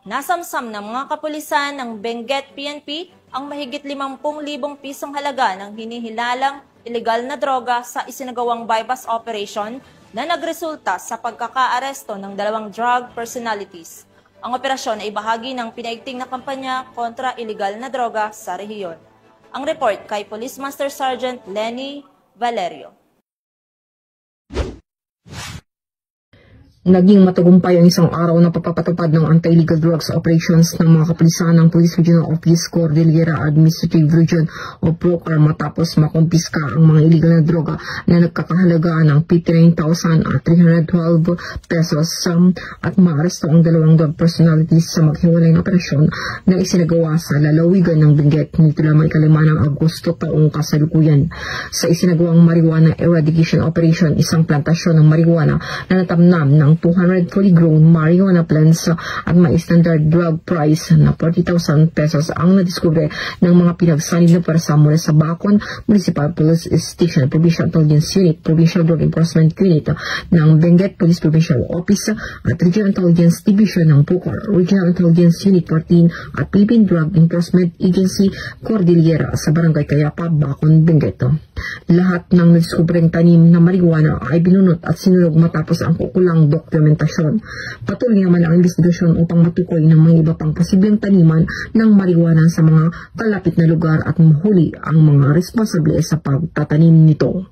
Nasamsam ng mga kapulisan ng Benguet PNP ang mahigit 50,000 pisong halaga ng hinihilalang ilegal na droga sa isinagawang bypass operation na nagresulta sa pagkakaaresto ng 2 drug personalities. Ang operasyon ay bahagi ng pinaigting na kampanya kontra ilegal na droga sa rehiyon. Ang report kay Police Master Sergeant Lenny Valerio. Naging matagumpay ang isang araw na pagpapatupad ng anti-illegal drugs operations ng mga kapulisan ng Police Regional Office Cordillera Administrative Region o PROCAR matapos makumpiska ang mga illegal na droga na nagkakahalaga ng 59,312 pesos at maaresto ang 2 drug personalities sa maghiwalay na operasyon na isinagawa sa lalawigan ng Benguet nito lamang 5 ng Agosto taong kasalukuyan. Sa isinagawang marijuana eradication operation, isang plantasyon ng marijuana na natamnam ng 240 grown marijuana plants at may standard drug price na 40,000 pesos ang nadiskubre ng mga pinagsanib na pwersa mula sa Bacon Municipal Police Station, Provincial Intelligence Unit, Provincial Drug Enforcement Unit ng Benguet Police Provincial Office at Regional Intelligence Division ng PROCAR, Regional Intelligence Unit 14 at Philippine Drug Enforcement Agency Cordillera sa Barangay Cayapa, Bacon, Benguet. Lahat ng nadiskubreng tanim na marijuana ay binunot at sinulog matapos ang kukulang dokumentasyon. Patuloy naman ang investigasyon upang matukoy ng mga iba pang posibleng taniman ng marijuana sa mga kalapit na lugar at mahuli ang mga responsable sa pagtatanim nito.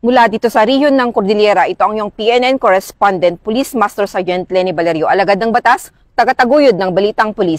Mula dito sa rehiyon ng Cordillera, ito ang iyong PNN correspondent, Police Master Sergeant Lenny Valerio, alagad ng batas, tagataguyod ng Balitang Pulis.